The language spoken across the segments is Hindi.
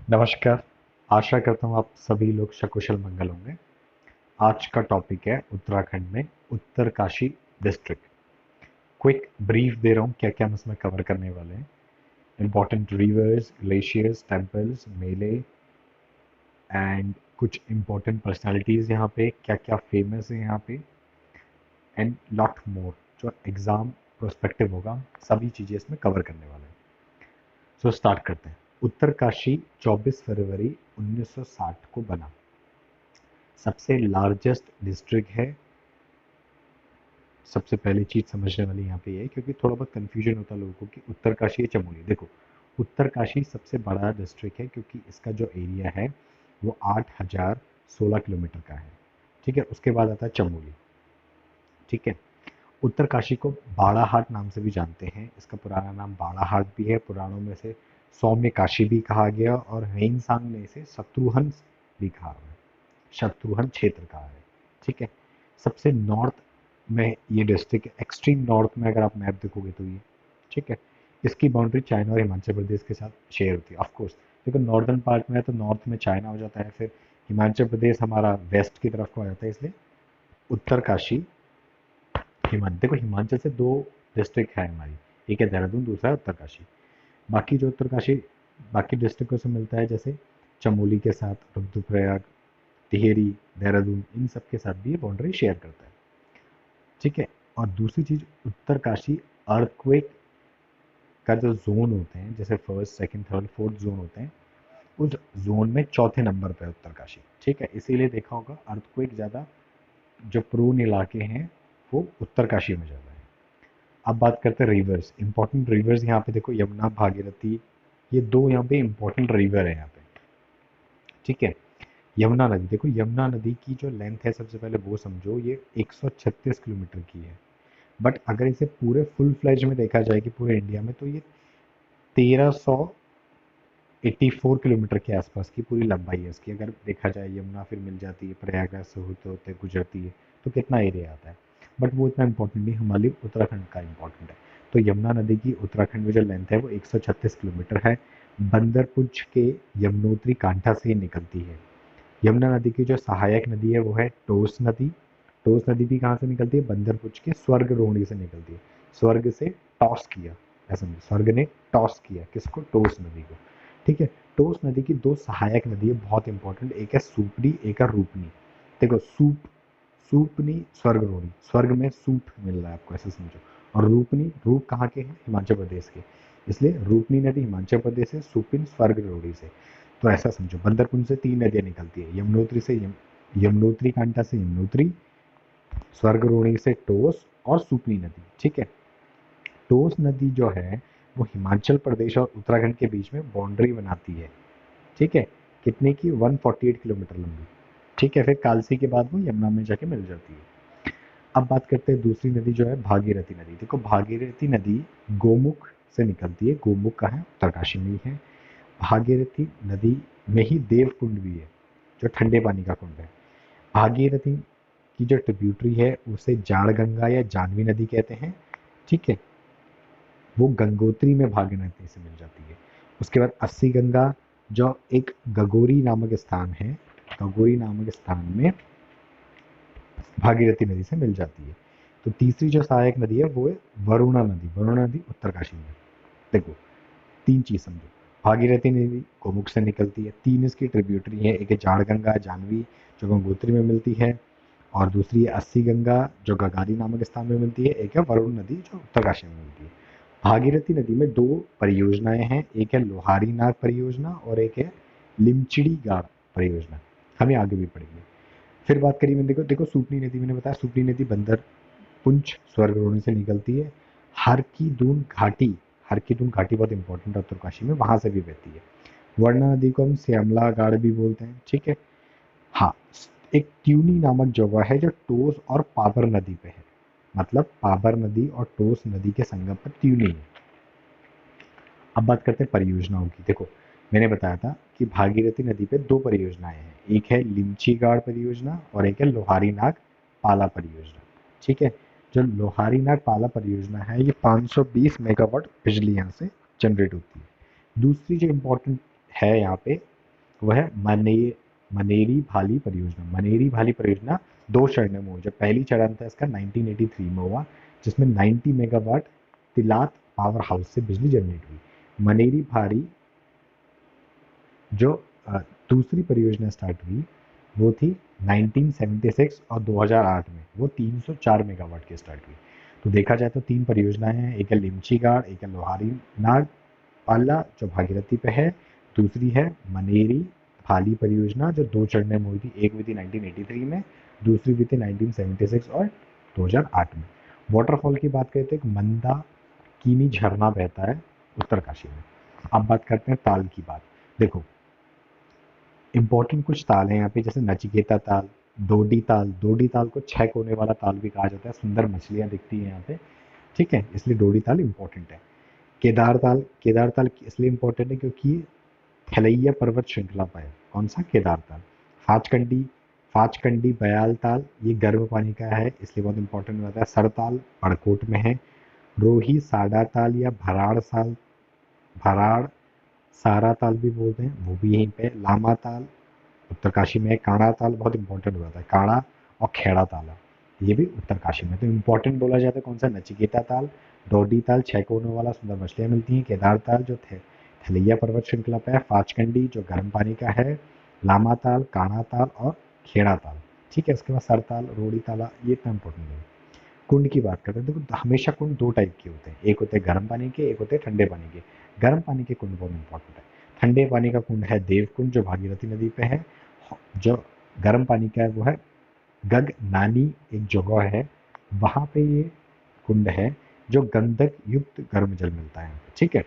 नमस्कार। आशा करता हूँ आप सभी लोग सकुशल मंगल होंगे। आज का टॉपिक है उत्तराखंड में उत्तरकाशी डिस्ट्रिक्ट। क्विक ब्रीफ दे रहा हूँ क्या क्या हम इसमें कवर करने वाले हैं। इम्पोर्टेंट रिवर्स, ग्लेशियर्स, टेम्पल्स, मेले एंड कुछ इम्पोर्टेंट पर्सनालिटीज़ यहाँ पे क्या क्या फेमस है यहाँ पे, एंड लॉट मोर जो एग्ज़ाम प्रोस्पेक्टिव होगा, सभी चीज़ें इसमें कवर करने वाले हैं। सो स्टार्ट करते हैं। उत्तरकाशी 24 फरवरी 1960 को बना। सबसे लार्जेस्ट डिस्ट्रिक्ट है। सबसे पहली चीज़ समझने वाली यहाँ पे ये है क्योंकि थोड़ा बहुत कन्फ्यूजन होता है लोगों को कि उत्तरकाशी या चमोली। देखो, उत्तरकाशी सबसे बड़ा डिस्ट्रिक्ट है क्योंकि इसका जो एरिया है वो 8016 किलोमीटर का है। ठीक है, उसके बाद आता है चमोली। ठीक है, उत्तरकाशी को बाड़ाहाट नाम से भी जानते हैं। इसका पुराना नाम बाड़ाहाट भी है। पुराणों में से सौम्य काशी भी कहा गया और हेंगसांग ने इसे शत्रुहन भी कहा है। शत्रुहन क्षेत्र कहा है। ठीक है, सबसे नॉर्थ में ये डिस्ट्रिक्ट, एक्सट्रीम नॉर्थ में अगर आप मैप देखोगे तो ये, ठीक है, इसकी बाउंड्री चाइना और हिमाचल प्रदेश के साथ शेयर होती है। ऑफ कोर्स देखो, नॉर्दर्न पार्ट में है तो नॉर्थ में चाइना हो जाता है, फिर हिमाचल प्रदेश हमारा वेस्ट की तरफ को आ जाता है, इसलिए उत्तरकाशी हिमाचल। देखो, हिमाचल से दो डिस्ट्रिक्ट है हमारी, एक है देहरादून, दूसरा है उत्तरकाशी। बाकी जो उत्तरकाशी बाकी डिस्ट्रिक्टों से मिलता है, जैसे चमोली के साथ रुद्रप्रयाग, टिहरी, देहरादून, इन सब के साथ भी ये बाउंड्री शेयर करता है। ठीक है, और दूसरी चीज, उत्तरकाशी अर्थक्वेक का जो जोन होते हैं, जैसे first, second, third, fourth zone होते हैं, उस जोन में चौथे नंबर पे है उत्तरकाशी। ठीक है, इसीलिए देखा होगा अर्थक्वेक ज्यादा जो प्रोन इलाके हैं वो उत्तरकाशी में ज्यादा है। अब बात करते हैं रिवर्स, इंपॉर्टेंट रिवर्स। यहाँ पे देखो, यमुना, भागीरथी, ये दो यहाँ पे इंपॉर्टेंट रिवर है यहाँ पे। ठीक है, यमुना नदी, देखो यमुना नदी की जो लेंथ है, सबसे पहले वो समझो, ये 136 किलोमीटर की है। बट अगर इसे पूरे फुल फ्लेज में देखा जाए कि पूरे इंडिया में, तो ये 1384 किलोमीटर के आसपास की पूरी लंबाई है इसकी। अगर देखा जाए, यमुना फिर मिल जाती है प्रयागराज से होते होते गुजरती है, तो कितना एरिया आता है। बट वो इतना इंपॉर्टेंट नहीं, हमारी उत्तराखंड का इंपॉर्टेंट है। तो यमुना नदी की उत्तराखंड में जो लेंथ है वो 136 किलोमीटर है। बंदरपुंज के यमुनोत्री कांठा से निकलती है। यमुना नदी की जो सहायक नदी है वो है टोस नदी। टोस नदी भी कहाँ से निकलती है? बंदरपुंज के स्वर्ग रोहिणी से निकलती है। स्वर्ग से टॉस किया, ऐसा नहीं, स्वर्ग ने टॉस किया किसको? टोस नदी को। ठीक है, टोस नदी की दो सहायक नदी है बहुत इंपॉर्टेंट, एक है सूपनी, एक है रूपनी। देखो, सूपनी स्वर्ग रोहिणी, स्वर्ग में सूप मिल रहा है आपको, ऐसे समझो। और रूपनी, रूप कहाँ के हैं? हिमाचल प्रदेश के। इसलिए रूपनी नदी हिमाचल प्रदेश से, सूपिन स्वर्ग रोहिणी से। तो ऐसा समझो, बंदरपुर से तीन नदियां निकलती है, यमुनोत्री से यमुनोत्री कांटा से यमुनोत्री, स्वर्ग रोहिणी से टोस, और सूपनी नदी। ठीक है, टोस नदी जो है वो हिमाचल प्रदेश और उत्तराखंड के बीच में बाउंड्री बनाती है। ठीक है, कितने की? 148 किलोमीटर लंबी। ठीक है, फिर कालसी के बाद वो यमुना में जाके मिल जाती है। अब बात करते हैं दूसरी नदी जो है भागीरथी नदी। देखो, भागीरथी नदी गोमुख से निकलती है। गोमुख कहाँ है? उत्तरकाशी में ही है। भागीरथी नदी में ही देव कुंड भी है, जो ठंडे पानी का कुंड है। भागीरथी की जो ट्रिब्यूटरी है उसे जाड़ गंगा या जानवी नदी कहते हैं। ठीक है, वो गंगोत्री में भागीरथी से मिल जाती है। उसके बाद अस्सी गंगा, जो एक गगोरी नामक स्थान है, गगोरी नामक स्थान में भागीरथी नदी से मिल जाती है। तो तीसरी जो सहायक नदी है वो है वरुणा नदी। वरुणा नदी उत्तरकाशी में। देखो, तीन चीज समझो, भागीरथी नदी गोमुख से निकलती है, तीन इसकी ट्रिब्यूटरी है, एक है जाड़ गंगा जानवी जो गंगोत्री में मिलती है, और दूसरी है अस्सी गंगा जो गगारी नामक स्थान में मिलती है, एक है वरुण नदी जो उत्तरकाशी में मिलती है। भागीरथी नदी में दो परियोजनाएं हैं, एक है लोहारी नाग परियोजना और एक है लिमचिड़ी गाड़ परियोजना। हमें आगे भी पढ़ेंगे। फिर बात करी मैंने, देखो देखो सूपनी नदी, मैंने बताया सूपनी नदी बंदर पुंछ स्वर्ग रोहिणी से निकलती है। हर की दून घाटी, हर की दून घाटी बहुत इंपॉर्टेंट है उत्तरकाशी में, वहां से भी बहती है। वर्णा नदी को हम श्यामला गाड़ भी बोलते हैं। ठीक है, हाँ, एक ट्यूनी नामक जगह है जो टोस और पाबर नदी पे है। मतलब पाबर नदी और टोस नदी के संगम पर ट्यूनी है। अब बात करते हैं परियोजनाओं की। देखो, मैंने बताया था कि भागीरथी नदी पे दो परियोजनाएं हैं, एक है लिमची गाड़ परियोजना और एक है लोहारी नाग पाला परियोजना। ठीक है, जो लोहारी नाग पाला परियोजना है ये 520 मेगावाट बिजली यहाँ से जनरेट होती है। दूसरी जो इम्पोर्टेंट है यहाँ पे, वो है मनेरी भाली परियोजना। मनेरी भाली परियोजना 2 चरणों में हुई। जो पहली चरण था इसका 1983 में हुआ, जिसमें 90 मेगावाट तिलात पावर हाउस से बिजली जनरेट हुई। मनेरी भारी जो दूसरी परियोजना स्टार्ट हुई वो थी 1976 और 2008 में, वो 304 मेगावाट की स्टार्ट हुई। तो देखा जाए तो 3 परियोजनाएं हैं, एक है लिमचीगाड़, एक है लोहारी नाग पाला जो भागीरथी पे है, दूसरी है मनेरी भाली परियोजना जो 2 चरणों में हुई थी, एक हुई थी 1983 में, दूसरी हुई थी 1976 और 2008 में। वाटरफॉल की बात करें तो एक मंदाकिनी झरना बहता है उत्तरकाशी में। अब बात करते हैं ताल की बात। देखो इंपॉर्टेंट कुछ ताल हैं यहाँ पे, जैसे नचिकेता ताल, डोडी ताल को 6 कोने वाला ताल भी कहा जाता है। सुंदर मछलियां दिखती हैं यहाँ पे, ठीक है, इसलिए डोडी ताल इंपॉर्टेंट है। केदार ताल इसलिए इंपॉर्टेंट है क्योंकि ये थलैया पर्वत श्रृंखला पर है। कौन सा? केदार ताल। फाचकंडी फाचकंडी बयाल ताल ये गर्म पानी का है, इसलिए बहुत इंपॉर्टेंट होता है। सरताल पड़कोट में है। रोही साडा ताल या भराड़ सारा ताल भी बोलते हैं, वो भी यहीं पे। लामा ताल उत्तरकाशी में है। काड़ा ताल बहुत इंपॉर्टेंट हो जाता है, काड़ा और खेड़ा ताल ये भी उत्तरकाशी में। तो इंपॉर्टेंट बोला जाता है कौन सा? नचिकेता ताल, डोडी ताल 6 कोनों वाला सुंदर मछलियां मिलती हैं, केदार ताल जो थे थलैया पर्वत श्रृंखला पे है, फाचकंडी जो गर्म पानी का है, लामा ताल, काड़ा ताल और खेड़ा ताल, ठीक है। उसके बाद सरताल, रोड़ी ताला, ये इतना इंपॉर्टेंट नहीं। कुंड की बात करते हैं, देखो हमेशा कुंड 2 टाइप के होते हैं, एक होते हैं गर्म पानी के, एक होते हैं ठंडे पानी के। गर्म पानी के कुंड बहुत इंपॉर्टेंट है। ठंडे पानी का कुंड है देव कुंड जो भागीरथी नदी पे है। जो गर्म पानी का है वो है गग नानी एक जगह है, वहां पे ये कुंड है जो गंधक युक्त गर्म जल मिलता है, ठीक है।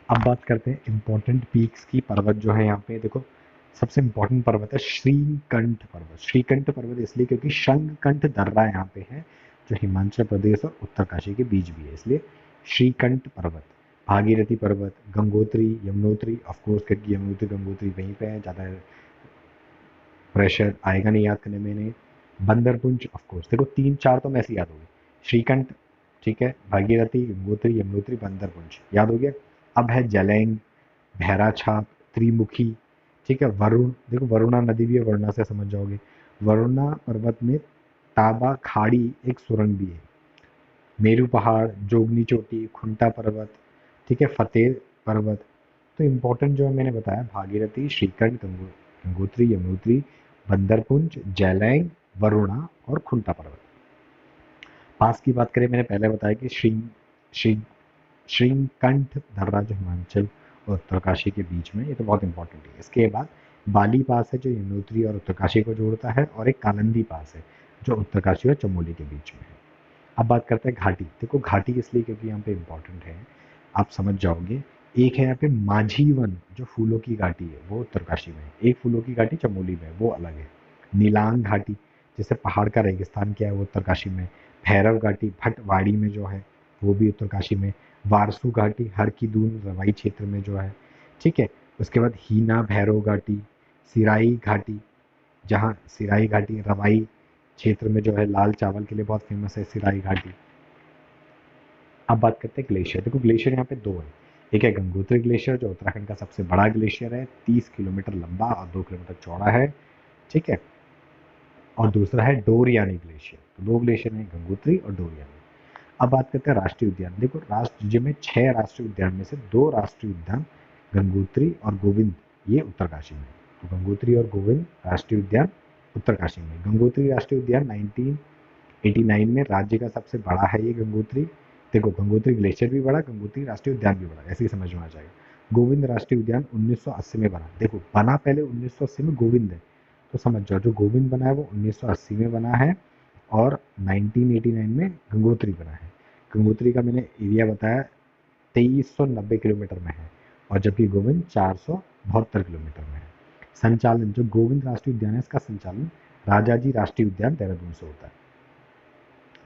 अब बात करते हैं इंपॉर्टेंट पीक्स की। पर्वत जो है यहाँ पे देखो, सबसे इंपॉर्टेंट पर्वत है श्रीकंठ पर्वत। श्रीकंठ पर्वत इसलिए क्योंकि शंखकंठ दर्रा यहाँ पे है जो हिमाचल प्रदेश और उत्तरकाशी के बीच भी है, इसलिए श्रीकंठ पर्वत। भागीरथी पर्वत, गंगोत्री, यमुनोत्री, ऑफकोर्स क्योंकि यमुनोत्री गंगोत्री वहीं पे है, ज़्यादा प्रेशर आएगा नहीं याद करने में इन्हें। बंदरपुंज ऑफकोर्स, देखो 3-4 तो मैं ऐसे याद होगी। श्रीकंठ, ठीक है, भागीरथी, गंगोत्री, यमुनोत्री, बंदरपुंज याद हो गया। अब है जलैंग, भैरा छाप, त्रिमुखी, ठीक है। वरुण, देखो वरुणा नदी भी है, वरुणा से समझ जाओगे। वरुणा पर्वत में ताबा खाड़ी एक सुरंग भी है। मेरू पहाड़, जोगनी चोटी, खुंटा पर्वत, ठीक है, फतेह पर्वत। तो इम्पोर्टेंट जो है मैंने बताया भागीरथी, श्रीकंठ, गंगोत्री, यमुनोत्री, बंदरपुंज, जैलैंग, वरुणा और खुंटा पर्वत। पास की बात करें, मैंने पहले बताया कि श्री श्रीकंठ दर्रा जो हिमाचल और उत्तरकाशी के बीच में, ये तो बहुत इंपॉर्टेंट है। इसके बाद बाली पास है जो यमुनोत्री और उत्तरकाशी को जोड़ता है, और एक कालंदी पास है जो उत्तरकाशी और चमोली के बीच में है। अब बात करते हैं घाटी। देखो घाटी इसलिए क्योंकि यहाँ पे इंपॉर्टेंट है, आप समझ जाओगे। एक है यहाँ पे माझी वन जो फूलों की घाटी है, वो उत्तरकाशी में है। एक फूलों की घाटी चमोली में है, वो अलग है। नीलांग घाटी जैसे पहाड़ का रेगिस्तान क्या है, वो उत्तरकाशी में। भैरव घाटी भटवाड़ी में जो है, वो भी उत्तरकाशी में। वारसू घाटी हर की दून रवाई क्षेत्र में जो है, ठीक है। उसके बाद हीना भैरव घाटी, सिराई घाटी, जहाँ सिराई घाटी रवाई क्षेत्र में जो है लाल चावल के लिए बहुत फेमस है सिराई घाटी। अब बात करते हैं ग्लेशियर। देखो ग्लेशियर यहाँ पे 2 है। एक है गंगोत्री ग्लेशियर जो उत्तराखंड का सबसे बड़ा ग्लेशियर है, 30 किलोमीटर लंबा और 2 किलोमीटर चौड़ा है, ठीक है। और दूसरा है डोरियानी ग्लेशियर। तो 2 ग्लेशियर हैं, गंगोत्री और डोरियानी। अब बात करते हैं राष्ट्रीय उद्यान। देखो राज्य में 6 राष्ट्रीय उद्यान में से 2 राष्ट्रीय उद्यान गंगोत्री और गोविंद ये उत्तरकाशी में। तो गंगोत्री और गोविंद राष्ट्रीय उद्यान उत्तरकाशी में। गंगोत्री राष्ट्रीय उद्यान 1989 में राज्य का सबसे बड़ा है ये गंगोत्री। देखो गंगोत्री ग्लेशियर भी बड़ा, गंगोत्री राष्ट्रीय उद्यान भी बड़ा, ऐसे ही समझ में आ जाएगा। गोविंद राष्ट्रीय उद्यान 1980 में बना। देखो बना पहले 1980 में गोविंद है, तो समझ जाओ जो गोविंद बना है वो 1980 में बना है, और 1989 में गंगोत्री बना है। गंगोत्री का मैंने एरिया बताया 2390 किलोमीटर में है, और जबकि गोविंद 472 किलोमीटर में है। संचालन, जो गोविंद राष्ट्रीय उद्यान है इसका संचालन राजाजी राष्ट्रीय उद्यान देहरादून से होता है,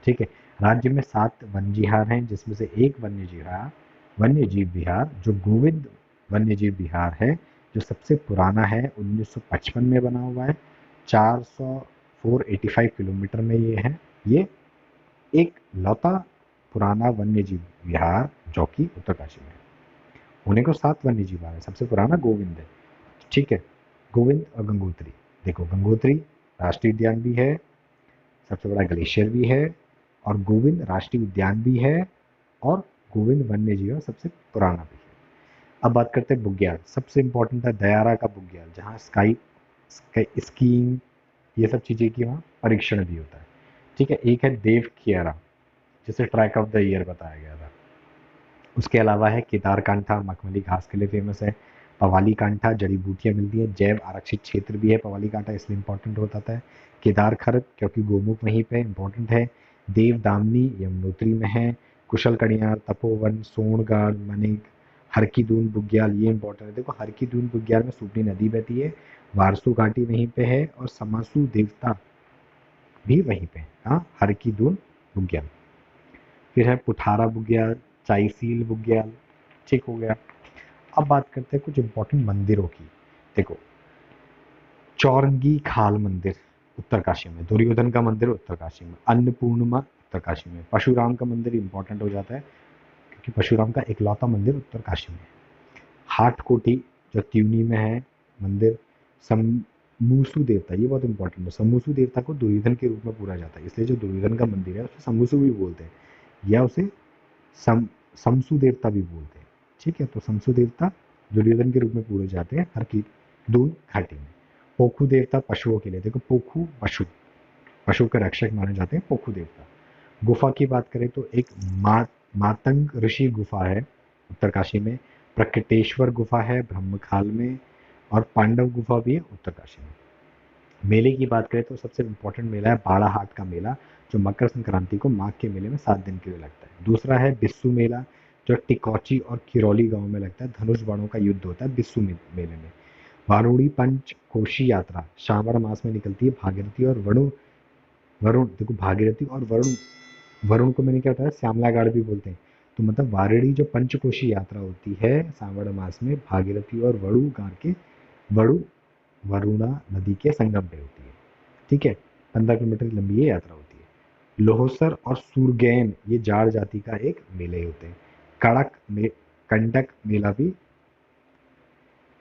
ठीक है। राज्य में 7 वन्य विहार हैं, जिसमें से एक वन्य जीव विहार जो गोविंद वन्य जीव विहार है, जो सबसे पुराना है, 1955 में बना हुआ है। 485 किलोमीटर में ये है। ये एक लौता पुराना वन्य जीव विहार जो कि उत्तरकाशी में है। होने को 7 वन्य जीव विहार है, सबसे पुराना गोविंद है। ठीक है। गोविंद और गंगोत्री, देखो गंगोत्री राष्ट्रीय उद्यान भी है, सबसे बड़ा ग्लेशियर भी है, और गोविंद राष्ट्रीय उद्यान भी है, और गोविंद वन्य जीव सबसे पुराना भी है। अब बात करते हैं बुग्याल। सबसे इंपॉर्टेंट है दयारा का बुग्याल, जहाँ स्कीइंग ये सब चीज़ें की वहाँ परीक्षण भी होता है। ठीक है। एक है देव कियारा, जिसे ट्रैक ऑफ द ईयर बताया गया था। उसके अलावा है केदार कांठा, मखमली घास के लिए फेमस है। पवाली कांठा, जड़ी बूटियाँ मिलती हैं। जैव आरक्षित क्षेत्र भी है पवाली कांठा, इसलिए इंपॉर्टेंट हो जाता है। केदार खर्द, क्योंकि गोमुख वहीं पे इंपॉर्टेंट है। देव दामनी यमुनोत्री में है। कुशल कड़ियार, तपोवन, सोनगाड़, मनिक, हर की दून बुग्याल, ये इंपॉर्टेंट है। देखो हर की दून बुग्याल में सुपनी नदी बहती है, वारसू घाटी वहीं पे है, और समासू देवता भी वहीं पे है। हाँ, हर की दून बुग्याल। फिर है पुठारा बुग्याल, चाईसील बुग्याल। ठीक हो गया। अब बात करते हैं कुछ इंपॉर्टेंट मंदिरों की। देखो चौरंगी खाल मंदिर उत्तरकाशी में, दुर्योधन का मंदिर उत्तरकाशी में, अन्नपूर्णिमा उत्तरकाशी में, परशुराम का मंदिर इंपॉर्टेंट हो जाता है क्योंकि परशुराम का इकलौता मंदिर उत्तरकाशी में है। हाट कोठी जो त्यूनी में है मंदिर। समूसु देवता, ये बहुत इंपॉर्टेंट है, समूसु देवता को दुर्योधन के रूप में पूजा जाता है, इसलिए जो दुर्योधन का मंदिर है उसे समूसु भी बोलते हैं, या उसे सम समसु देवता भी बोलते हैं। ठीक है। तो समसु देवता दुर्योधन के रूप में पूजे जाते हैं हर की दून घाटी में। पोखू देवता पशुओं के लिए, देखो पोखू पशु के रक्षक माने जाते हैं पोखू देवता। गुफा की बात करें तो एक मातंग ऋषि गुफा है उत्तरकाशी में, प्रकटेश्वर गुफा है ब्रह्मखाल में, और पांडव गुफा भी है उत्तरकाशी में। मेले की बात करें तो सबसे इम्पोर्टेंट मेला है बाड़ा हाट का मेला, जो मकर संक्रांति को माघ के मेले में 7 दिन के लिए लगता है। दूसरा है बिस्सू मेला, जो टिकौची और किरौली गांव में लगता है। धनुष बाणों का युद्ध होता है बिस्सू मेले में। वारुणी पंच कोशी यात्रा श्रावण मास में निकलती है। भागीरथी और वरुण वरुण देखो भागीरथी और वरुण, वरुण को मैंने क्या बताया श्यामलागढ़ भी बोलते हैं। तो मतलब वारिणी जो पंचकोशी यात्रा होती है श्रावण मास में, भागीरथी और वरु गांव के वरु वरुणा नदी के संगम पे होती है। ठीक है। 15 किलोमीटर की लंबी ये यात्रा होती है। लोहसर और सूरगैन ये जाड़ जाति का एक मेले होते हैं। कंडक मेला भी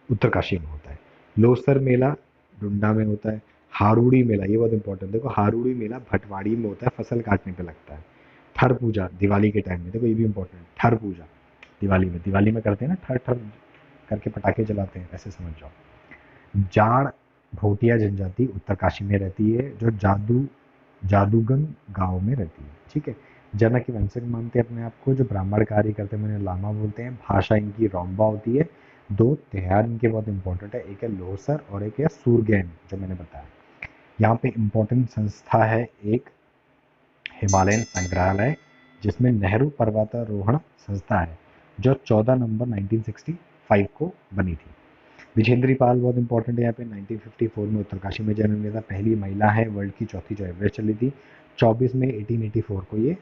उत्तरकाशी में होता है। लोहसर मेला डुंडा में होता है। हारूड़ी मेला, ये बहुत इंपॉर्टेंट, देखो हारूड़ी मेला भटवाड़ी में होता है, फसल काटने पे लगता है। ठर पूजा दिवाली के टाइम में, देखो ये भी इंपॉर्टेंट, ठर पूजा दिवाली में करते हैं ना, ठर ठर करके पटाखे जलाते हैं, ऐसे समझ जाओ। जाड़ भोटिया जनजाति उत्तरकाशी में रहती है, जो जादूगंग गांव में रहती है। ठीक है। जनक के वंशज मानते हैं अपने आप को, जो ब्राह्मण कार्य करते हैं उन्हें लामा बोलते हैं। भाषा इनकी रोम्बा होती है। 2 त्योहार इनके बहुत इंपॉर्टेंट है, एक है लोहसर और एक है सूरगैन जो मैंने बताया। यहाँ पे इम्पोर्टेंट संस्था है एक हिमालयन संग्रहालय, जिसमें नेहरू पर्वतारोहण संस्था है, जो 14 नवंबर 1965 को बनी थी। विजेंद्री पाल बहुत इंपॉर्टेंट है यहाँ पे, 1954 में उत्तरकाशी में जन्म लिया था, पहली महिला है, वर्ल्ड की चौथी जो एवरेस्ट चली थी। 24 में 1884 को ये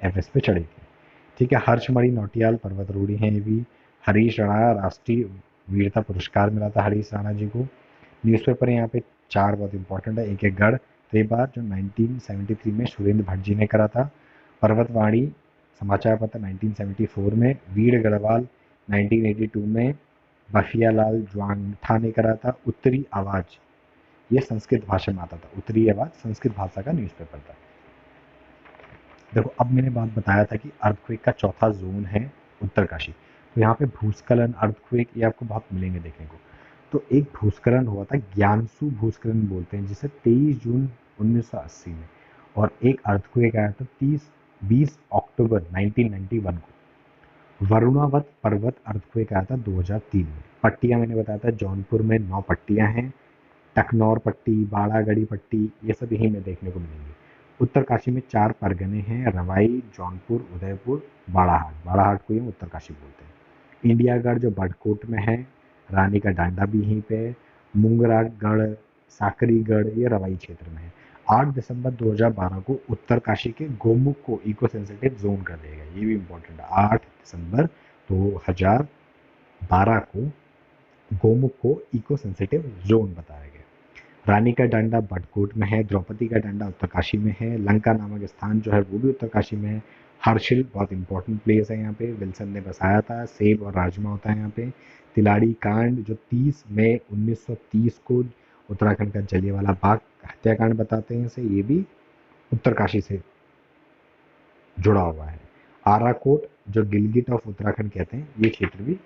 एवरेस्ट पे चढ़ी थी। ठीक है। हर्षमणि नौटियाल पर्वतारोही हैं ये भी। हरीश राणा राष्ट्रीय वीरता पुरस्कार मिला था हरीश राणा जी को। न्यूज़पेपर यहाँ पे 4 बहुत इंपॉर्टेंट है, एक है गढ़ त्रिबार जो 1973 में सुरेंद्र भट्ट जी ने करा था। पर्वतवाणी समाचार पत्र 1974 में। वीर गढ़वाल 1982 में बफियालाल ज्वांगठा ने करा था। उत्तरी आवाज ये संस्कृत भाषा में आता था, उत्तरी आवाज संस्कृत भाषा का न्यूज़पेपर था। देखो अब मैंने बात बताया था कि अर्थक्वेक का चौथा जोन है उत्तरकाशी, तो यहाँ पे भूस्खलन अर्थक्वेक ये आपको बहुत मिलेंगे देखने को। तो एक भूस्खलन हुआ था, ज्ञानसू भूस्खलन बोलते हैं जिसे 23 जून 1980 में, और एक अर्थक्वेक आया था 20 अक्टूबर 1991 को। वरुणावत पर्वत अर्थक्वेक आया था 2003 में। पट्टियां मैंने बताया था जौनपुर में 9 पट्टियां हैं, टकनौर पट्टी, बाड़ागढ़ी पट्टी, ये सब यहीं में देखने को मिलेंगे। उत्तरकाशी में 4 परगने हैं, रवाई, जौनपुर, उदयपुर, बाड़ाहाट। बाड़ाहाट को ही हम उत्तरकाशी बोलते हैं। इंडियागढ़ जो बड़कोट में है, रानी का डांडा भी यहीं पे है, मुंगरागढ़, साकरीगढ़ ये रवाई क्षेत्र में है। 8 दिसंबर 2012 को उत्तरकाशी के गोमुख को इको सेंसिटिव जोन कर दिया गया, ये भी इंपॉर्टेंट है। 8 दिसंबर 2012 को गोमुख को इको सेंसिटिव जोन बताया गया। रानी का डांडा बड़कोट में है, द्रौपदी का डांडा उत्तरकाशी में है, लंका नामक स्थान जो है वो भी उत्तरकाशी में है, हर्षिल बहुत इंपॉर्टेंट प्लेस है यहाँ पे, विल्सन ने बसाया था। सेब और राजमा होता है यहाँ पे। तिलाड़ी कांड जो 30 मई 1930 को उत्तराखंड का जलियांवाला बाग हत्याकांड बताते हैं इसे, ये भी उत्तरकाशी से जुड़ा हुआ है। आराकोट जो गिलगिट ऑफ उत्तराखंड कहते हैं, ये क्षेत्र भी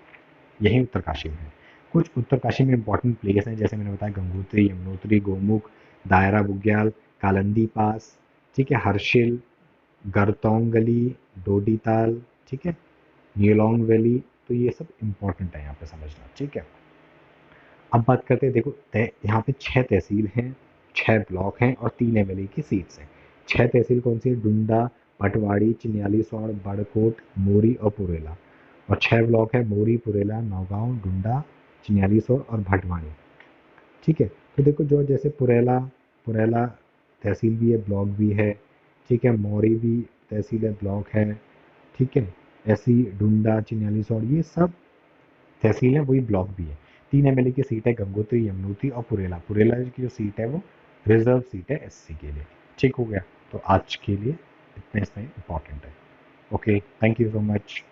यही उत्तरकाशी में है। कुछ उत्तरकाशी में इंपॉर्टेंट प्लेस हैं, जैसे मैंने बताया गंगोत्री, यमुनोत्री, गोमुख, दायरा बुग्याल, कालंदी पास, ठीक है, हर्षिल, गरतौंगली, डोडीताल, ठीक है, न्यूलोंग वैली। तो ये सब इंपॉर्टेंट है यहाँ पे समझना, ठीक है। अब बात करते हैं, देखो यहाँ पे 6 तहसील हैं, 6 ब्लॉक हैं और 3 MLA की सीट्स हैं। 6 तहसील कौन सी है? डुंडा, पटवाड़ी, चिन्यालीसौड़, बड़कोट, मोरी और पुरेला। और 6 ब्लॉक है, मोरी, पुरेला, नौगांव, डुंडा, चिन्यालीसौड़ और भटवाड़ी, ठीक है। तो देखो जो जैसे पुरेला, पुरेला तहसील भी है, ब्लॉक भी है, ठीक है, मोरी भी तहसील है, ब्लॉक है, ठीक है। ऐसी डुंडा, चिन्यालीसौड़, ये सब तहसील है, वही ब्लॉक भी है। 3 MLA की सीट है, गंगोत्री, यमुनोत्री और पुरेला। पुरेला की जो सीट है वो रिजर्व सीट है SC के लिए। ठीक हो गया। तो आज के लिए इतना इसमें इम्पॉर्टेंट है। Okay, thank you so much.